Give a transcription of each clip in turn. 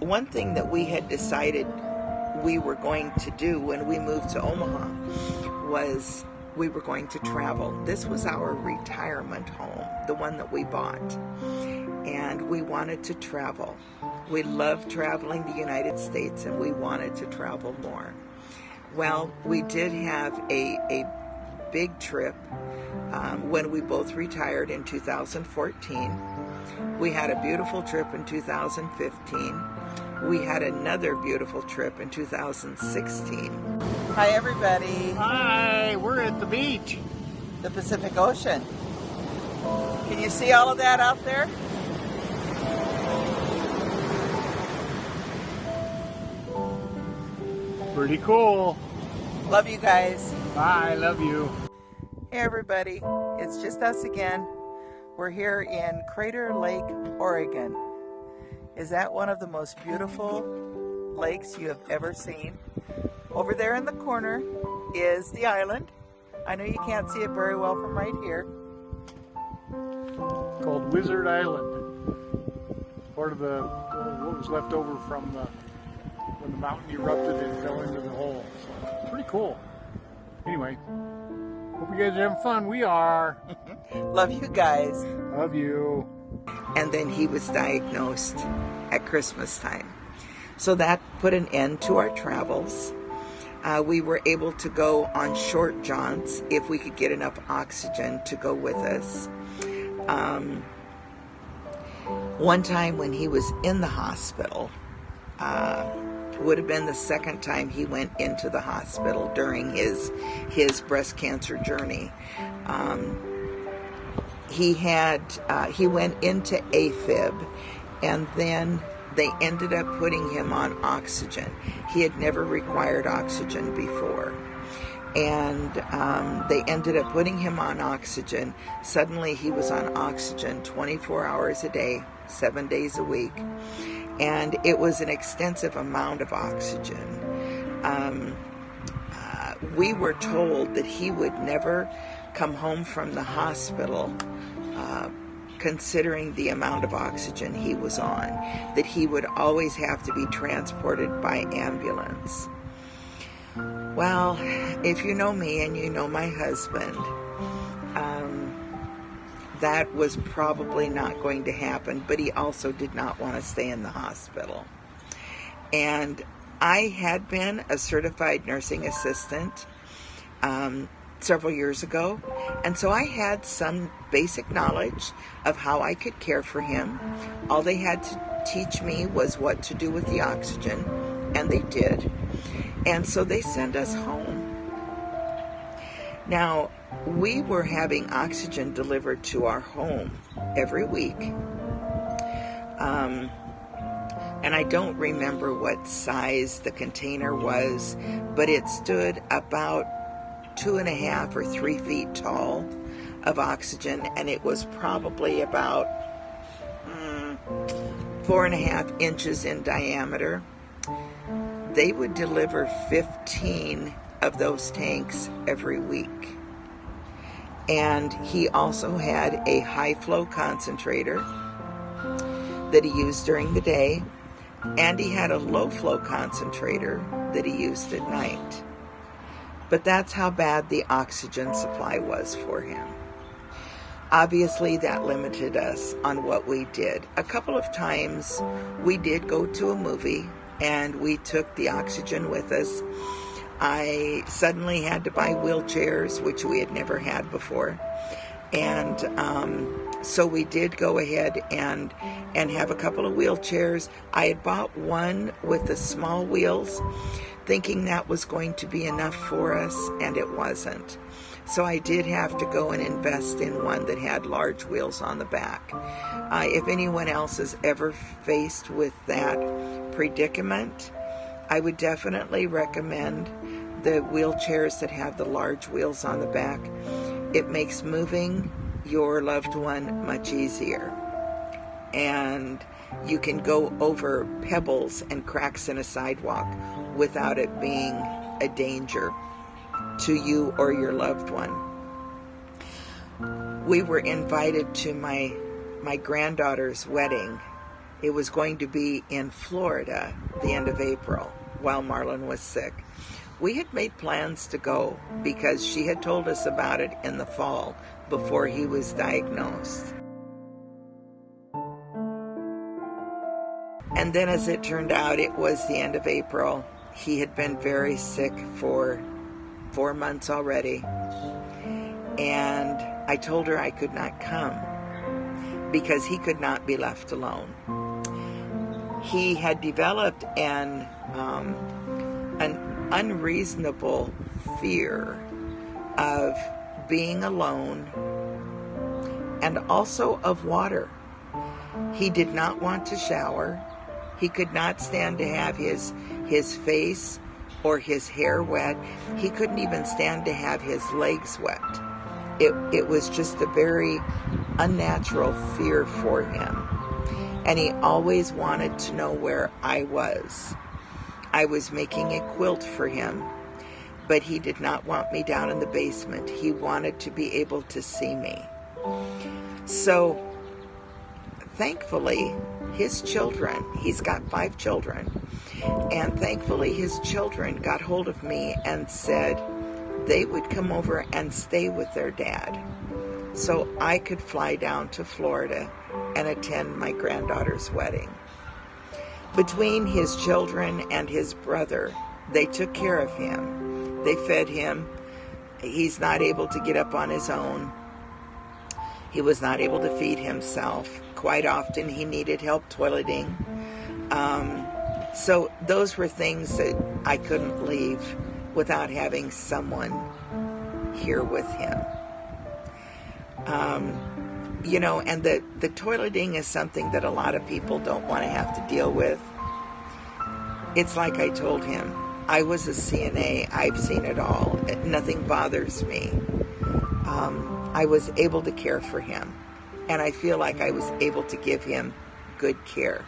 one thing that we had decided we were going to do when we moved to Omaha was we were going to travel. This was our retirement home, the one that we bought, and we wanted to travel. We loved traveling the United States, and we wanted to travel more. Well, we did have a big trip when we both retired in 2014. We had a beautiful trip in 2015. We had another beautiful trip in 2016. Hi, everybody. Hi, we're at the beach. The Pacific Ocean. Can you see all of that out there? Pretty cool. Love you guys. Bye, love you. Hey, everybody. It's just us again. We're here in Crater Lake, Oregon. Is that one of the most beautiful lakes you have ever seen? Over there in the corner is the island. I know you can't see it very well from right here. Called Wizard Island. Part of the what was left over from when the mountain erupted and fell into the hole. So, pretty cool. Anyway, hope you guys are having fun. We are. Love you guys. Love you. And then he was diagnosed at Christmas time. So that put an end to our travels. We were able to go on short jaunts if we could get enough oxygen to go with us. One time when he was in the hospital, would have been the second time he went into the hospital during his breast cancer journey. He went into AFib, and then they ended up putting him on oxygen. He had never required oxygen before. And they ended up putting him on oxygen. Suddenly he was on oxygen 24 hours a day, 7 days a week. And it was an extensive amount of oxygen. We were told that he would never come home from the hospital considering the amount of oxygen he was on, that he would always have to be transported by ambulance. Well, if you know me and you know my husband, that was probably not going to happen, but he also did not want to stay in the hospital. And I had been a certified nursing assistant several years ago, and so I had some basic knowledge of how I could care for him. All they had to teach me was what to do with the oxygen, and they did. And so they sent us home. Now, we were having oxygen delivered to our home every week. And I don't remember what size the container was, but it stood about 2.5 or 3 feet tall of oxygen, and it was probably about 4.5 inches in diameter. They would deliver 15 of those tanks every week. And he also had a high flow concentrator that he used during the day, and he had a low flow concentrator that he used at night. But that's how bad the oxygen supply was for him. Obviously, that limited us on what we did. A couple of times we did go to a movie and we took the oxygen with us. I suddenly had to buy wheelchairs, which we had never had before. And so we did go ahead and have a couple of wheelchairs. I had bought one with the small wheels, thinking that was going to be enough for us, and it wasn't. So I did have to go and invest in one that had large wheels on the back. If anyone else is ever faced with that predicament, I would definitely recommend the wheelchairs that have the large wheels on the back. It makes moving your loved one much easier. And you can go over pebbles and cracks in a sidewalk without it being a danger to you or your loved one. We were invited to my granddaughter's wedding It was going to be in Florida the end of April while Marlyn was sick. We had made plans to go because she had told us about it in the fall before he was diagnosed. And then as it turned out, it was the end of April. He had been very sick for 4 months already. And I told her I could not come because he could not be left alone. He had developed an unreasonable fear of being alone and also of water. He did not want to shower. He could not stand to have his face or his hair wet. He couldn't even stand to have his legs wet. It was just a very unnatural fear for him. And he always wanted to know where I was. I was making a quilt for him, but he did not want me down in the basement. He wanted to be able to see me. So, thankfully, his children, he's got 5 children, and thankfully his children got hold of me and said they would come over and stay with their dad so I could fly down to Florida and attend my granddaughter's wedding. Between his children and his brother, they took care of him. They fed him. He's not able to get up on his own. He was not able to feed himself. Quite often he needed help toileting. So those were things that I couldn't leave without having someone here with him. And the toileting is something that a lot of people don't want to have to deal with. It's like I told him, I was a CNA. I've seen it all. Nothing bothers me. I was able to care for him, and I feel like I was able to give him good care.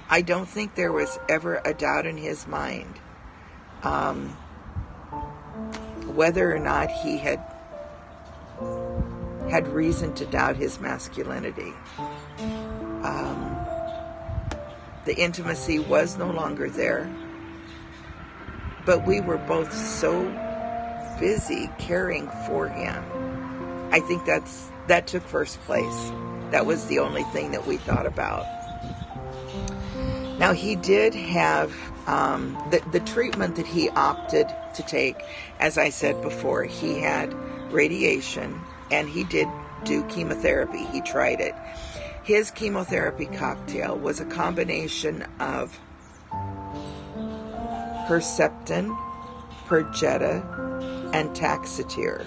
I don't think there was ever a doubt in his mind whether or not he had reason to doubt his masculinity. The intimacy was no longer there, but we were both so busy caring for him. I think that took first place. That was the only thing that we thought about. Now, he did have the treatment that he opted to take. As I said before, he had radiation, and he did do chemotherapy. He tried it. His chemotherapy cocktail was a combination of Herceptin, Perjeta, and Taxotere.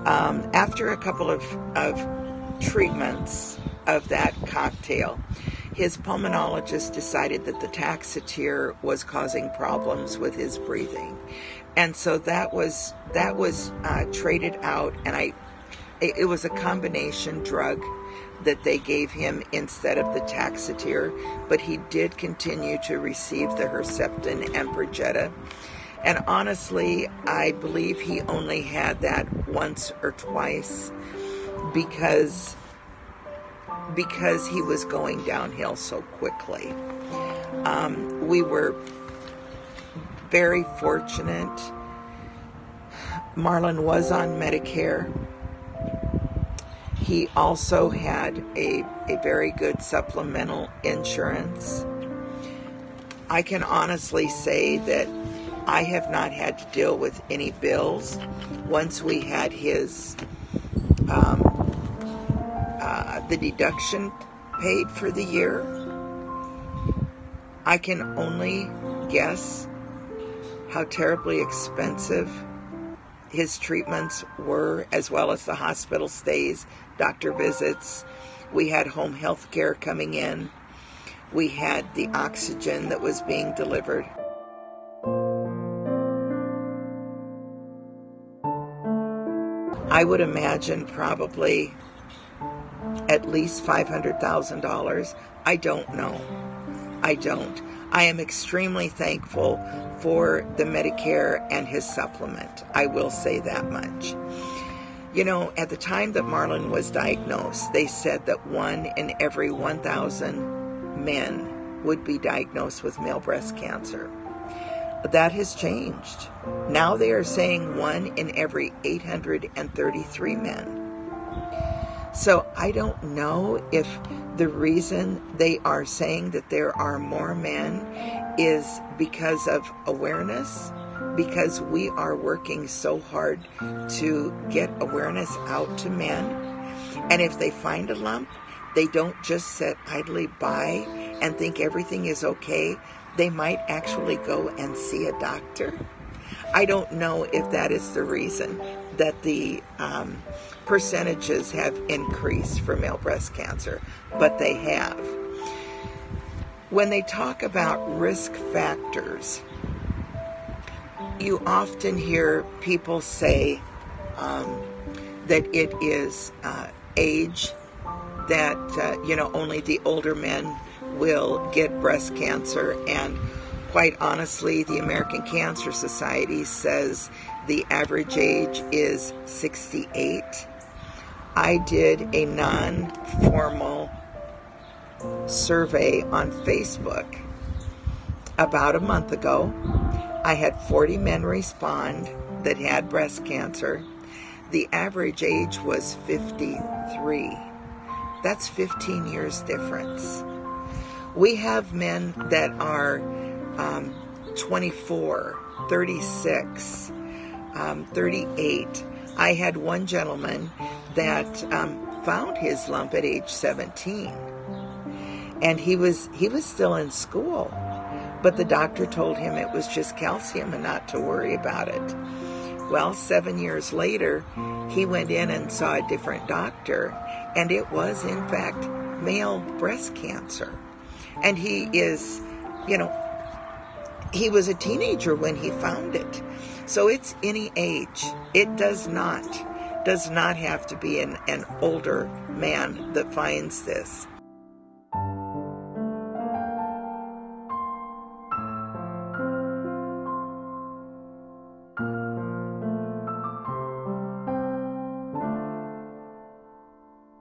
After a couple of treatments of that cocktail, his pulmonologist decided that the Taxotere was causing problems with his breathing, and so that was traded out, and it was a combination drug that they gave him instead of the Taxotere, but he did continue to receive the Herceptin and Perjeta. And honestly, I believe he only had that once or twice because he was going downhill so quickly. We were very fortunate. Marlyn was on Medicare. He also had a very good supplemental insurance. I can honestly say that I have not had to deal with any bills once we had his the deduction paid for the year. I can only guess how terribly expensive his treatments were, as well as the hospital stays, doctor visits. We had home health care coming in. We had the oxygen that was being delivered. I would imagine probably at least $500,000. I don't know. I don't. I am extremely thankful for the Medicare and his supplement. I will say that much. You know, at the time that Marlyn was diagnosed, they said that 1 in every 1,000 men would be diagnosed with male breast cancer. That has changed. Now they are saying 1 in every 833 men. So I don't know if the reason they are saying that there are more men is because of awareness, because we are working so hard to get awareness out to men. And if they find a lump, they don't just sit idly by and think everything is okay. They might actually go and see a doctor. I don't know if that is the reason that the percentages have increased for male breast cancer, but they have. When they talk about risk factors, you often hear people say that it is age, that only the older men will get breast cancer, and quite honestly, the American Cancer Society says the average age is 68. I did a non-formal survey on Facebook about a month ago. I had 40 men respond that had breast cancer. The average age was 53. That's 15 years difference. We have men that are 24, 36, 38. I had one gentleman that found his lump at age 17. And he was still in school. But the doctor told him it was just calcium and not to worry about it. Well, 7 years later, he went in and saw a different doctor, and it was, in fact, male breast cancer. And he is, he was a teenager when he found it. So it's any age. It does not have to be an older man that finds this.